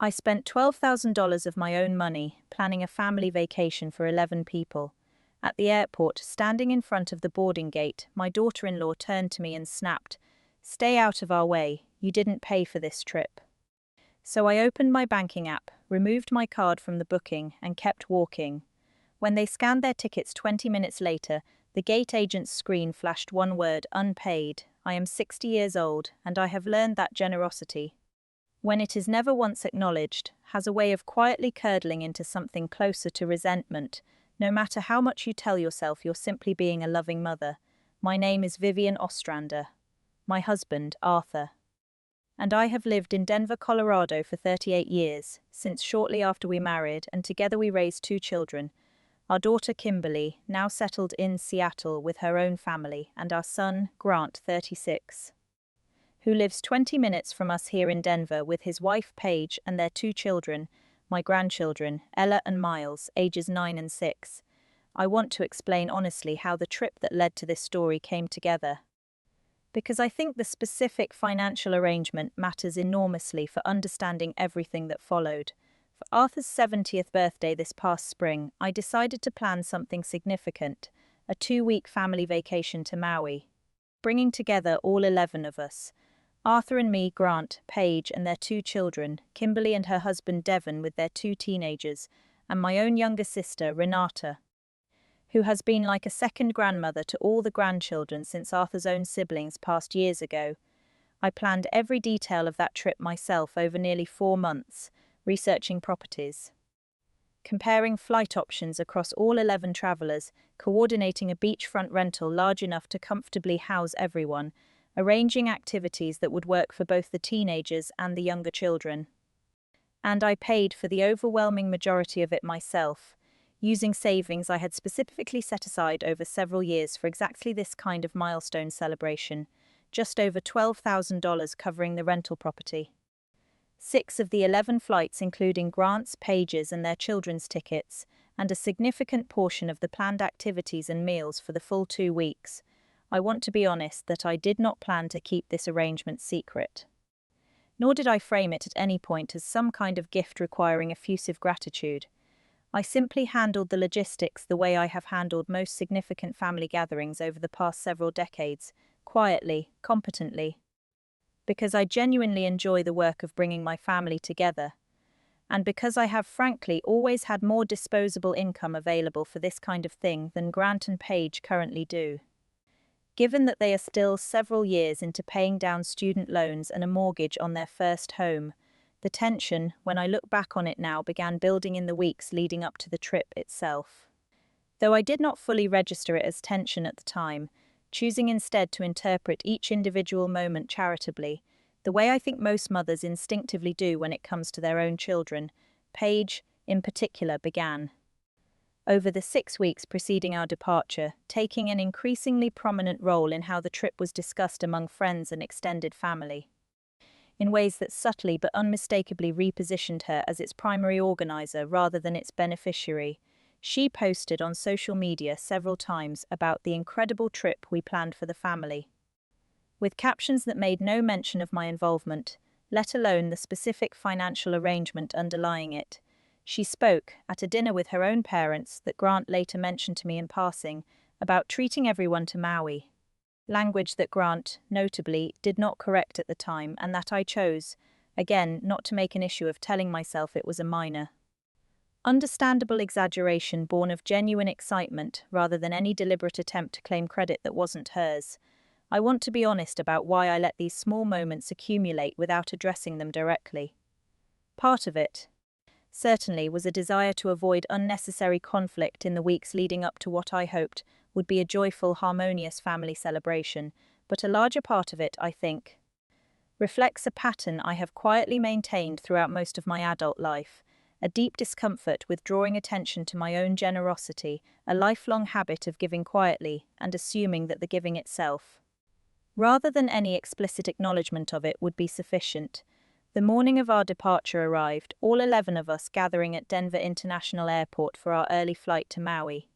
I spent $12,000 of my own money planning a family vacation for 11 people. At the airport, standing in front of the boarding gate, my daughter-in-law turned to me and snapped, "Stay out of our way, you didn't pay for this trip." So I opened my banking app, removed my card from the booking, and kept walking. When they scanned their tickets 20 minutes later, the gate agent's screen flashed one word: unpaid. I am 60 years old, and I have learned that generosity, when it is never once acknowledged, has a way of quietly curdling into something closer to resentment, no matter how much you tell yourself you're simply being a loving mother. My name is Vivian Ostrander. My husband, Arthur. And I have lived in Denver, Colorado for 38 years, since shortly after we married, and together we raised 2 children. Our daughter Kimberly, now settled in Seattle with her own family, and our son, Grant, 36. Who lives 20 minutes from us here in Denver with his wife Paige and their 2 children, my grandchildren, Ella and Miles, ages 9 and 6. I want to explain honestly how the trip that led to this story came together, because I think the specific financial arrangement matters enormously for understanding everything that followed. For Arthur's 70th birthday this past spring, I decided to plan something significant, a 2-week family vacation to Maui, bringing together all 11 of us. Arthur and me, Grant, Paige and their 2 children, Kimberly and her husband Devon with their 2 teenagers, and my own younger sister, Renata, who has been like a second grandmother to all the grandchildren since Arthur's own siblings passed years ago. I planned every detail of that trip myself over nearly 4 months, researching properties, comparing flight options across all 11 travelers, coordinating a beachfront rental large enough to comfortably house everyone, arranging activities that would work for both the teenagers and the younger children. And I paid for the overwhelming majority of it myself, using savings I had specifically set aside over several years for exactly this kind of milestone celebration, just over $12,000 covering the rental property. 6 of the 11 flights including Grant's, Paige's and their children's tickets, and a significant portion of the planned activities and meals for the full 2 weeks. I want to be honest that I did not plan to keep this arrangement secret. Nor did I frame it at any point as some kind of gift requiring effusive gratitude. I simply handled the logistics the way I have handled most significant family gatherings over the past several decades, quietly, competently. Because I genuinely enjoy the work of bringing my family together, and because I have frankly always had more disposable income available for this kind of thing than Grant and Paige currently do. Given that they are still several years into paying down student loans and a mortgage on their first home, the tension, when I look back on it now, began building in the weeks leading up to the trip itself. Though I did not fully register it as tension at the time, choosing instead to interpret each individual moment charitably, the way I think most mothers instinctively do when it comes to their own children, Paige, in particular, began. Over the 6 weeks preceding our departure, taking an increasingly prominent role in how the trip was discussed among friends and extended family, in ways that subtly but unmistakably repositioned her as its primary organizer rather than its beneficiary. She posted on social media several times about the incredible trip we planned for the family, with captions that made no mention of my involvement, let alone the specific financial arrangement underlying it. She spoke, at a dinner with her own parents that Grant later mentioned to me in passing, about treating everyone to Maui. Language that Grant, notably, did not correct at the time and that I chose, again, not to make an issue of telling myself it was a minor, understandable exaggeration born of genuine excitement rather than any deliberate attempt to claim credit that wasn't hers. I want to be honest about why I let these small moments accumulate without addressing them directly. Part of it, certainly, was a desire to avoid unnecessary conflict in the weeks leading up to what I hoped would be a joyful, harmonious family celebration, but a larger part of it, I think, reflects a pattern I have quietly maintained throughout most of my adult life, a deep discomfort with drawing attention to my own generosity, a lifelong habit of giving quietly and assuming that the giving itself, rather than any explicit acknowledgement of it, would be sufficient. The morning of our departure arrived, all 11 of us gathering at Denver International Airport for our early flight to Maui.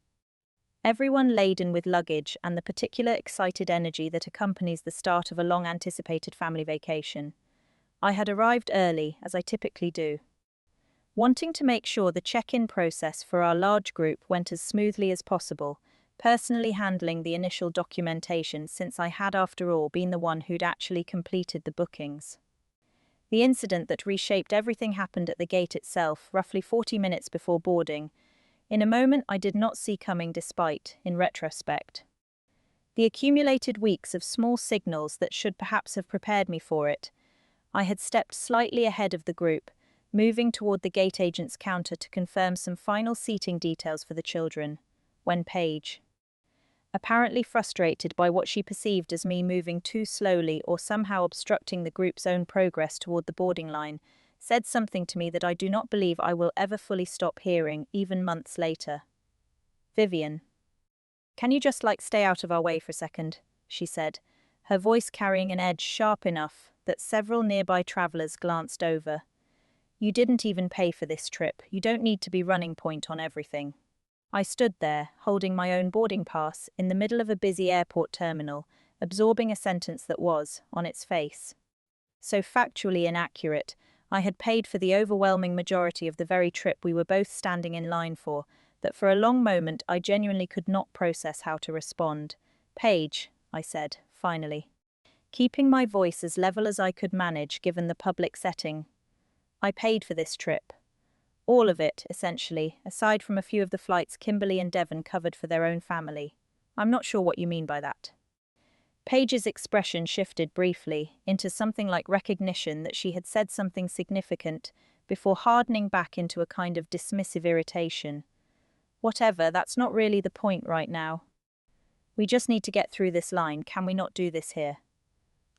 Everyone laden with luggage and the particular excited energy that accompanies the start of a long-anticipated family vacation. I had arrived early, as I typically do, Wanting to make sure the check-in process for our large group went as smoothly as possible, personally handling the initial documentation since I had, after all, been the one who'd actually completed the bookings. The incident that reshaped everything happened at the gate itself, roughly 40 minutes before boarding, in a moment I did not see coming despite, in retrospect, the accumulated weeks of small signals that should perhaps have prepared me for it. I had stepped slightly ahead of the group, moving toward the gate agent's counter to confirm some final seating details for the children, when Paige, apparently frustrated by what she perceived as me moving too slowly or somehow obstructing the group's own progress toward the boarding line, said something to me that I do not believe I will ever fully stop hearing, even months later. "Vivian, can you just stay out of our way for a second?" she said, her voice carrying an edge sharp enough that several nearby travelers glanced over. "You didn't even pay for this trip. You don't need to be running point on everything." I stood there, holding my own boarding pass, in the middle of a busy airport terminal, absorbing a sentence that was, on its face, so factually inaccurate. I had paid for the overwhelming majority of the very trip we were both standing in line for, that for a long moment I genuinely could not process how to respond. "Paige," I said, finally, keeping my voice as level as I could manage given the public setting. "I paid for this trip. All of it, essentially, aside from a few of the flights Kimberly and Devon covered for their own family. I'm not sure what you mean by that." Paige's expression shifted briefly into something like recognition that she had said something significant, before hardening back into a kind of dismissive irritation. "Whatever, that's not really the point right now. We just need to get through this line. Can we not do this here?"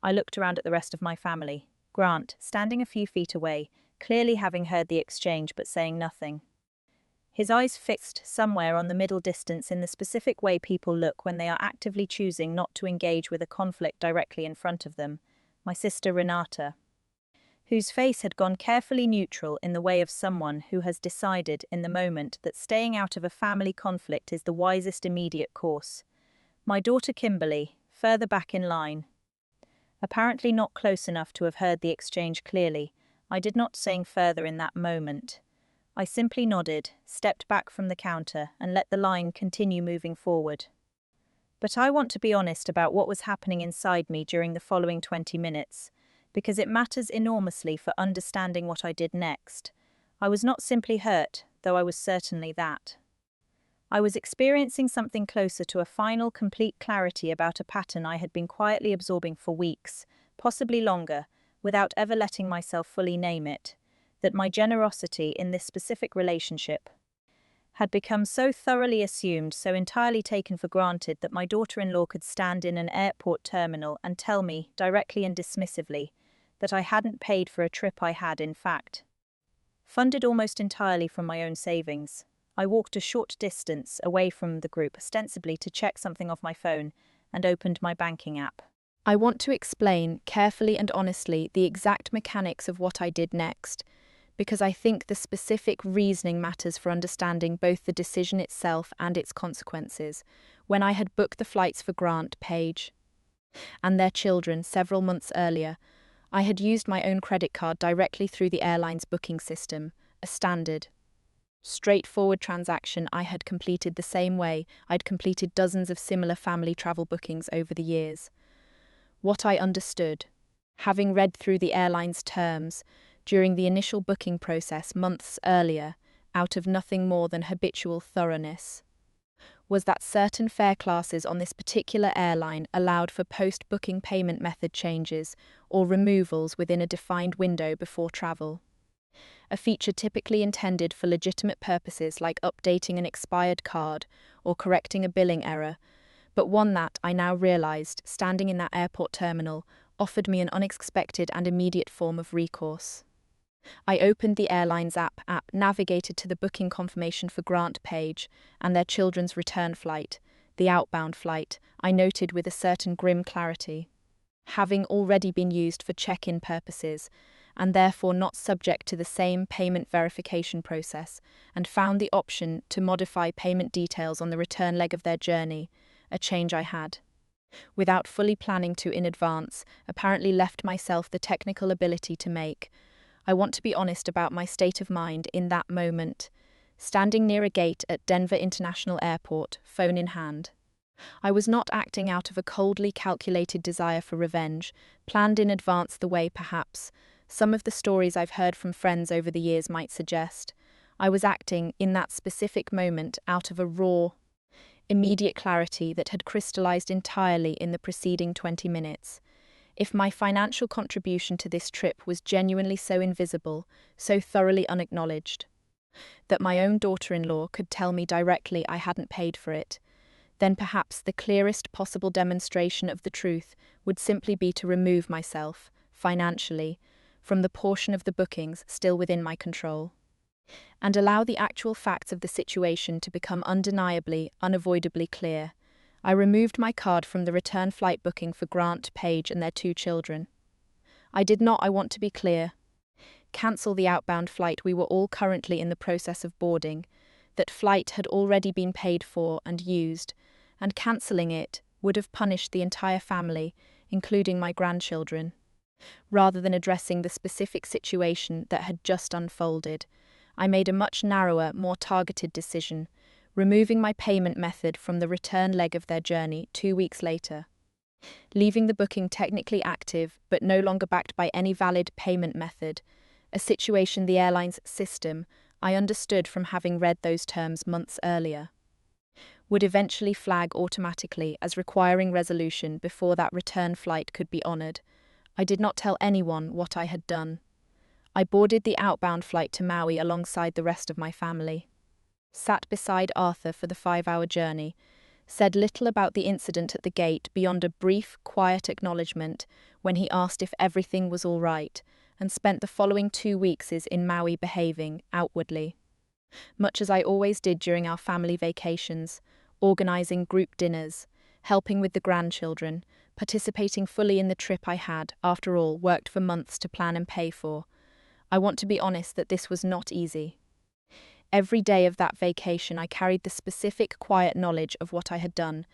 I looked around at the rest of my family. Grant, standing a few feet away, clearly having heard the exchange but saying nothing. His eyes fixed somewhere on the middle distance in the specific way people look when they are actively choosing not to engage with a conflict directly in front of them. My sister Renata, whose face had gone carefully neutral in the way of someone who has decided in the moment that staying out of a family conflict is the wisest immediate course. My daughter Kimberly, further back in line, apparently not close enough to have heard the exchange clearly. I did not say further in that moment. I simply nodded, stepped back from the counter, and let the line continue moving forward. But I want to be honest about what was happening inside me during the following 20 minutes, because it matters enormously for understanding what I did next. I was not simply hurt, though I was certainly that. I was experiencing something closer to a final, complete clarity about a pattern I had been quietly absorbing for weeks, possibly longer, without ever letting myself fully name it, that my generosity in this specific relationship had become so thoroughly assumed, so entirely taken for granted, that my daughter-in-law could stand in an airport terminal and tell me, directly and dismissively, that I hadn't paid for a trip I had, in fact, funded almost entirely from my own savings. I walked a short distance away from the group, ostensibly to check something off my phone, and opened my banking app. I want to explain, carefully and honestly, the exact mechanics of what I did next, because I think the specific reasoning matters for understanding both the decision itself and its consequences. When I had booked the flights for Grant, Paige, and their children several months earlier, I had used my own credit card directly through the airline's booking system, a standard, straightforward transaction I had completed the same way I'd completed dozens of similar family travel bookings over the years. What I understood, having read through the airline's terms during the initial booking process months earlier, out of nothing more than habitual thoroughness, was that certain fare classes on this particular airline allowed for post-booking payment method changes or removals within a defined window before travel. A feature typically intended for legitimate purposes like updating an expired card or correcting a billing error, but one that, I now realized, standing in that airport terminal, offered me an unexpected and immediate form of recourse. I opened the airline's app, navigated to the booking confirmation for Grant, Paige, and their children's return flight, the outbound flight, I noted with a certain grim clarity, having already been used for check-in purposes, and therefore not subject to the same payment verification process, and found the option to modify payment details on the return leg of their journey, a change I had, without fully planning to in advance, apparently left myself the technical ability to make. I want to be honest about my state of mind in that moment, standing near a gate at Denver International Airport, phone in hand. I was not acting out of a coldly calculated desire for revenge, planned in advance the way, perhaps, some of the stories I've heard from friends over the years might suggest. I was acting, in that specific moment, out of a raw, immediate clarity that had crystallized entirely in the preceding 20 minutes. If my financial contribution to this trip was genuinely so invisible, so thoroughly unacknowledged, that my own daughter-in-law could tell me directly I hadn't paid for it, then perhaps the clearest possible demonstration of the truth would simply be to remove myself, financially, from the portion of the bookings still within my control, and allow the actual facts of the situation to become undeniably, unavoidably clear. I removed my card from the return flight booking for Grant, Paige, and their 2 children. I did not, I want to be clear, cancel the outbound flight we were all currently in the process of boarding. That flight had already been paid for and used, and cancelling it would have punished the entire family, including my grandchildren. Rather than addressing the specific situation that had just unfolded, I made a much narrower, more targeted decision, removing my payment method from the return leg of their journey 2 weeks later, leaving the booking technically active but no longer backed by any valid payment method, a situation the airline's system, I understood from having read those terms months earlier, would eventually flag automatically as requiring resolution before that return flight could be honoured. I did not tell anyone what I had done. I boarded the outbound flight to Maui alongside the rest of my family, sat beside Arthur for the 5-hour journey, said little about the incident at the gate beyond a brief, quiet acknowledgement when he asked if everything was all right, and spent the following 2 weeks in Maui behaving, outwardly, much as I always did during our family vacations, organising group dinners, helping with the grandchildren, participating fully in the trip I had, after all, worked for months to plan and pay for. I want to be honest that this was not easy. Every day of that vacation I carried the specific, quiet knowledge of what I had done,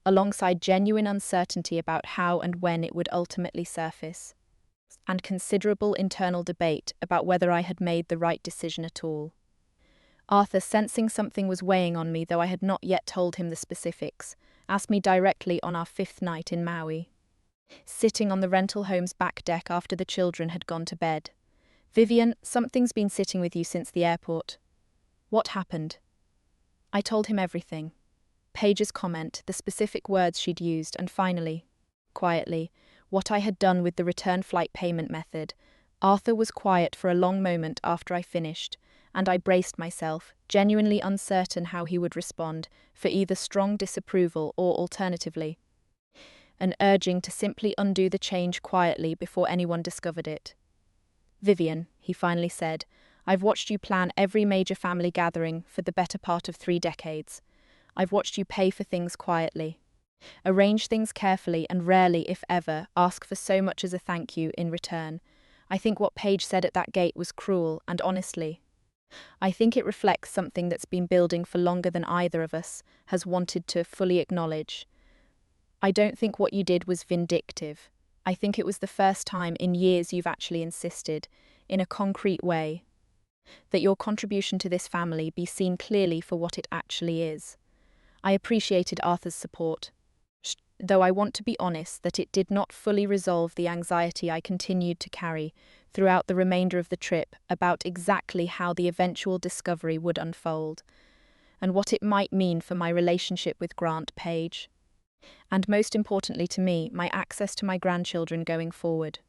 alongside genuine uncertainty about how and when it would ultimately surface, and considerable internal debate about whether I had made the right decision at all. Arthur, sensing something was weighing on me, though I had not yet told him the specifics, asked me directly on our 5th night in Maui, sitting on the rental home's back deck after the children had gone to bed. "Vivian, something's been sitting with you since the airport. What happened?" I told him everything. Paige's comment, the specific words she'd used, and finally, quietly, what I had done with the return flight payment method. Arthur was quiet for a long moment after I finished, and I braced myself, genuinely uncertain how he would respond, for either strong disapproval or, alternatively, an urging to simply undo the change quietly before anyone discovered it. "Vivian," he finally said, "I've watched you plan every major family gathering for the better part of 3 decades. I've watched you pay for things quietly, arrange things carefully, and rarely, if ever, ask for so much as a thank you in return. I think what Paige said at that gate was cruel, and honestly, I think it reflects something that's been building for longer than either of us has wanted to fully acknowledge. I don't think what you did was vindictive. I think it was the first time in years you've actually insisted, in a concrete way, that your contribution to this family be seen clearly for what it actually is. I appreciated Arthur's support, though I want to be honest that it did not fully resolve the anxiety I continued to carry throughout the remainder of the trip about exactly how the eventual discovery would unfold, and what it might mean for my relationship with Grant, Paige, and most importantly to me, my access to my grandchildren going forward.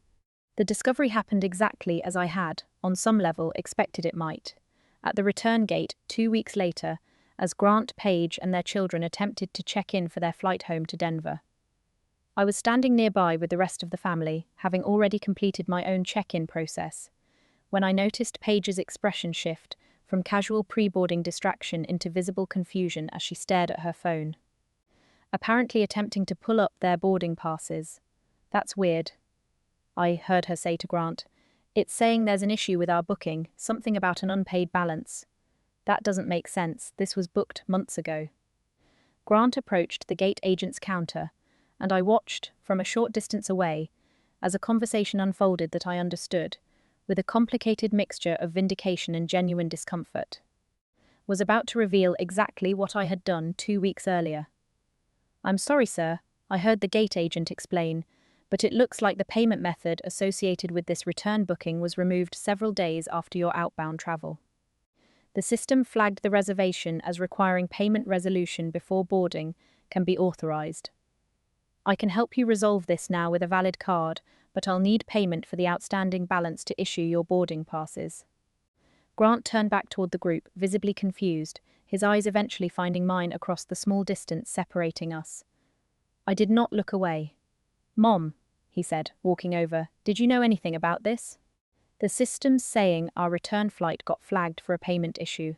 The discovery happened exactly as I had, on some level, expected it might. At the return gate, 2 weeks later, as Grant, Paige, and their children attempted to check in for their flight home to Denver. I was standing nearby with the rest of the family, having already completed my own check-in process, when I noticed Paige's expression shift from casual pre-boarding distraction into visible confusion as she stared at her phone, apparently attempting to pull up their boarding passes. "That's weird," I heard her say to Grant. "It's saying there's an issue with our booking, something about an unpaid balance. That doesn't make sense. This was booked months ago." Grant approached the gate agent's counter, and I watched, from a short distance away, as a conversation unfolded that I understood, with a complicated mixture of vindication and genuine discomfort. Was about to reveal exactly what I had done 2 weeks earlier. "I'm sorry, sir," I heard the gate agent explain, "but it looks like the payment method associated with this return booking was removed several days after your outbound travel. The system flagged the reservation as requiring payment resolution before boarding can be authorized. I can help you resolve this now with a valid card, but I'll need payment for the outstanding balance to issue your boarding passes." Grant turned back toward the group, visibly confused, his eyes eventually finding mine across the small distance separating us. I did not look away. "Mom," he said, walking over, "did you know anything about this?" "The system's saying our return flight got flagged for a payment issue."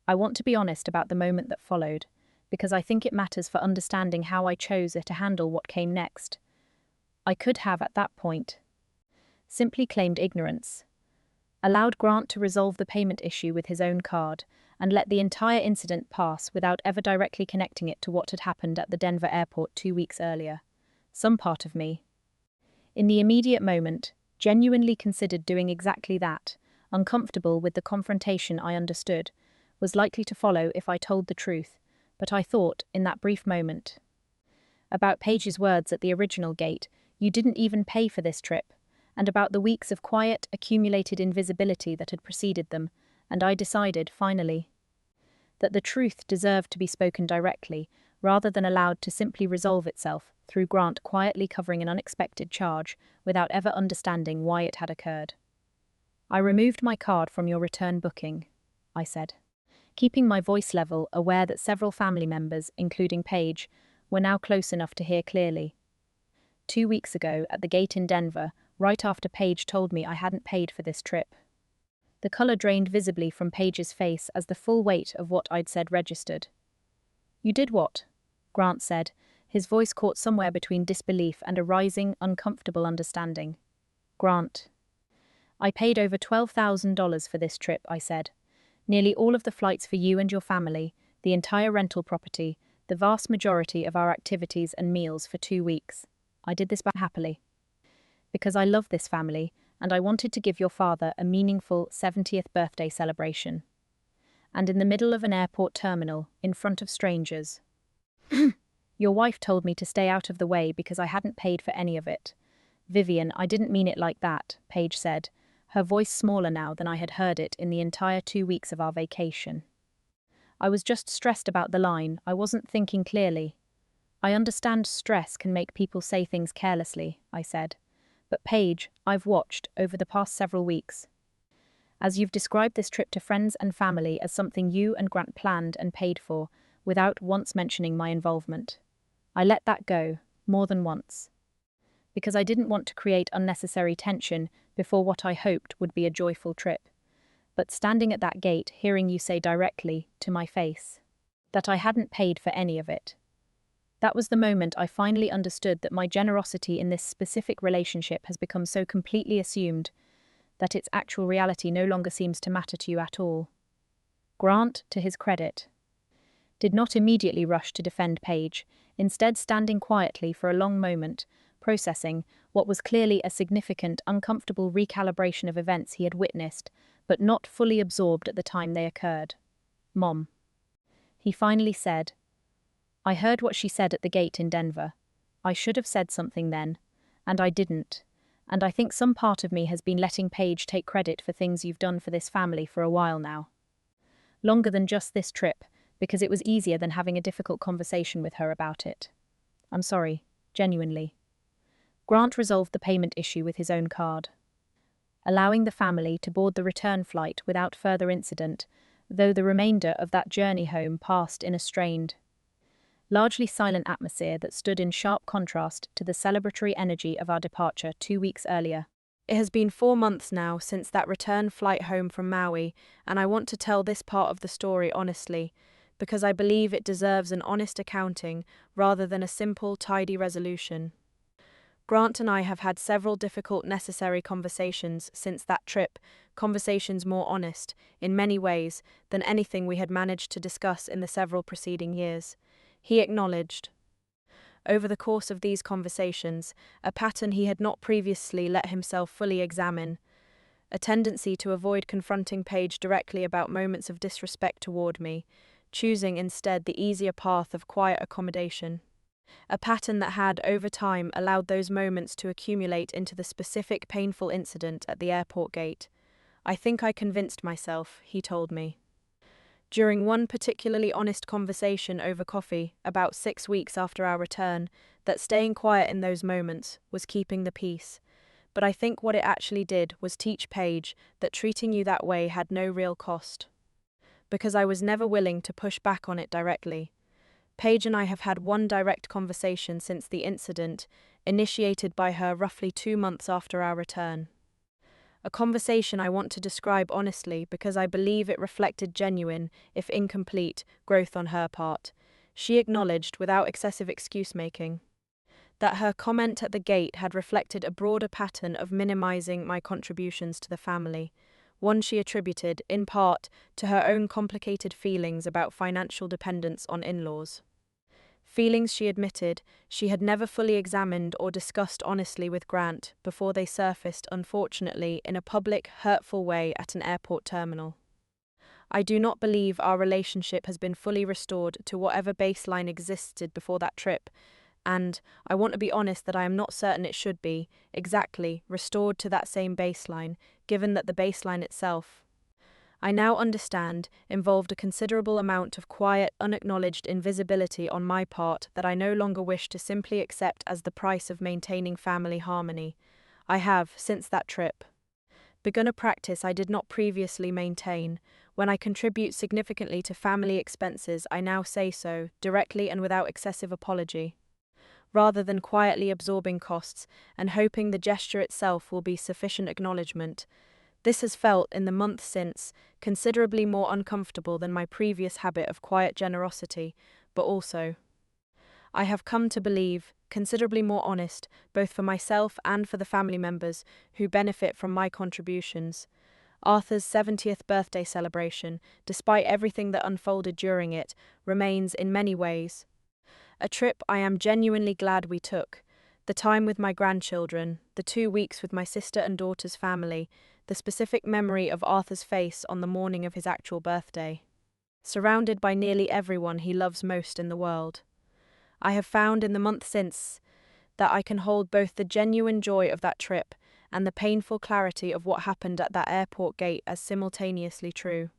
I want to be honest about the moment that followed, because I think it matters for understanding how I chose to handle what came next. I could have, at that point, simply claimed ignorance, allowed Grant to resolve the payment issue with his own card, and let the entire incident pass without ever directly connecting it to what had happened at the Denver airport 2 weeks earlier. Some part of me, in the immediate moment, genuinely considered doing exactly that, uncomfortable with the confrontation I understood, was likely to follow if I told the truth, but I thought, in that brief moment, about Paige's words at the original gate, "You didn't even pay for this trip," and about the weeks of quiet, accumulated invisibility that had preceded them, and I decided, finally, that the truth deserved to be spoken directly, rather than allowed to simply resolve itself through Grant quietly covering an unexpected charge without ever understanding why it had occurred. "I removed my card from your return booking," I said, keeping my voice level, aware that several family members, including Paige, were now close enough to hear clearly. 2 weeks ago, at the gate in Denver, right after Paige told me I hadn't paid for this trip. The color drained visibly from Paige's face as the full weight of what I'd said registered. "You did what?" Grant said, his voice caught somewhere between disbelief and a rising, uncomfortable understanding. "Grant." "I paid over $12,000 for this trip," I said. "Nearly all of the flights for you and your family, the entire rental property, the vast majority of our activities and meals for 2 weeks. I did this happily. Because I love this family, and I wanted to give your father a meaningful 70th birthday celebration. And in the middle of an airport terminal, in front of strangers. Your wife told me to stay out of the way because I hadn't paid for any of it. Vivian, I didn't mean it like that," Paige said, her voice smaller now than I had heard it in the entire 2 weeks of our vacation. "I was just stressed about the line, I wasn't thinking clearly." "I understand stress can make people say things carelessly," I said. "But Paige, I've watched, over the past several weeks, as you've described this trip to friends and family as something you and Grant planned and paid for, without once mentioning my involvement. I let that go, more than once. Because I didn't want to create unnecessary tension before what I hoped would be a joyful trip. But standing at that gate, hearing you say directly, to my face, that I hadn't paid for any of it. That was the moment I finally understood that my generosity in this specific relationship has become so completely assumed that its actual reality no longer seems to matter to you at all." Grant, to his credit, did not immediately rush to defend Paige, instead standing quietly for a long moment, processing what was clearly a significant, uncomfortable recalibration of events he had witnessed, but not fully absorbed at the time they occurred. "Mom," he finally said, "I heard what she said at the gate in Denver. I should have said something then, and I didn't. And I think some part of me has been letting Paige take credit for things you've done for this family for a while now. Longer than just this trip, because it was easier than having a difficult conversation with her about it. I'm sorry, genuinely." Grant resolved the payment issue with his own card, allowing the family to board the return flight without further incident, though the remainder of that journey home passed in a strained, largely silent atmosphere that stood in sharp contrast to the celebratory energy of our departure 2 weeks earlier. It has been 4 months now since that return flight home from Maui, and I want to tell this part of the story honestly, because I believe it deserves an honest accounting rather than a simple, tidy resolution. Grant and I have had several difficult, necessary conversations since that trip, conversations more honest, in many ways, than anything we had managed to discuss in the several preceding years. He acknowledged, over the course of these conversations, a pattern he had not previously let himself fully examine. a tendency to avoid confronting Paige directly about moments of disrespect toward me, choosing instead the easier path of quiet accommodation. A pattern that had, over time, allowed those moments to accumulate into the specific painful incident at the airport gate. "I think I convinced myself," he told me. During one particularly honest conversation over coffee, about 6 weeks after our return, that staying quiet in those moments was keeping the peace. But I think what it actually did was teach Paige that treating you that way had no real cost. Because I was never willing to push back on it directly. Paige and I have had one direct conversation since the incident, initiated by her roughly 2 months after our return. A conversation I want to describe honestly because I believe it reflected genuine, if incomplete, growth on her part. She acknowledged, without excessive excuse-making, that her comment at the gate had reflected a broader pattern of minimizing my contributions to the family, one she attributed, in part, to her own complicated feelings about financial dependence on in-laws. Feelings, she admitted, she had never fully examined or discussed honestly with Grant before they surfaced, unfortunately, in a public, hurtful way at an airport terminal. I do not believe our relationship has been fully restored to whatever baseline existed before that trip, and I want to be honest that I am not certain it should be, exactly, restored to that same baseline, given that the baseline itself, I now understand, involved a considerable amount of quiet, unacknowledged invisibility on my part that I no longer wish to simply accept as the price of maintaining family harmony. I have, since that trip, begun a practice I did not previously maintain. When I contribute significantly to family expenses, I now say so, directly and without excessive apology, rather than quietly absorbing costs and hoping the gesture itself will be sufficient acknowledgement. This has felt, in the month since, considerably more uncomfortable than my previous habit of quiet generosity, but also, I have come to believe, considerably more honest, both for myself and for the family members who benefit from my contributions. Arthur's 70th birthday celebration, despite everything that unfolded during it, remains, in many ways, a trip I am genuinely glad we took. The time with my grandchildren, the 2 weeks with my sister and daughter's family, the specific memory of Arthur's face on the morning of his actual birthday, surrounded by nearly everyone he loves most in the world. I have found in the month since that I can hold both the genuine joy of that trip and the painful clarity of what happened at that airport gate as simultaneously true,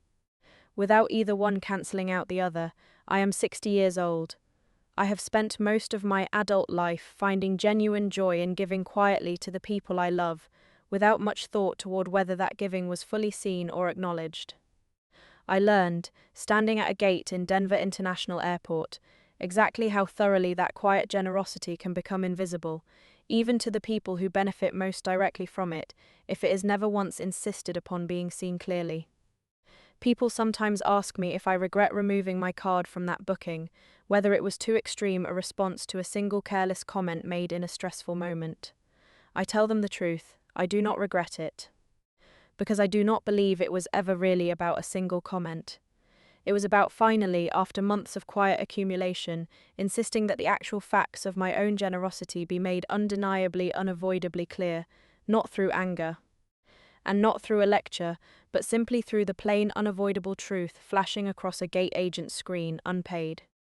without either one cancelling out the other. I am 60 years old. I have spent most of my adult life finding genuine joy in giving quietly to the people I love, without much thought toward whether that giving was fully seen or acknowledged. I learned, standing at a gate in Denver International Airport, exactly how thoroughly that quiet generosity can become invisible, even to the people who benefit most directly from it, if it is never once insisted upon being seen clearly. People sometimes ask me if I regret removing my card from that booking, whether it was too extreme a response to a single careless comment made in a stressful moment. I tell them the truth, I do not regret it. Because I do not believe it was ever really about a single comment. It was about finally, after months of quiet accumulation, insisting that the actual facts of my own generosity be made undeniably, unavoidably clear, not through anger, and not through a lecture, but simply through the plain, unavoidable truth flashing across a gate agent's screen, unpaid.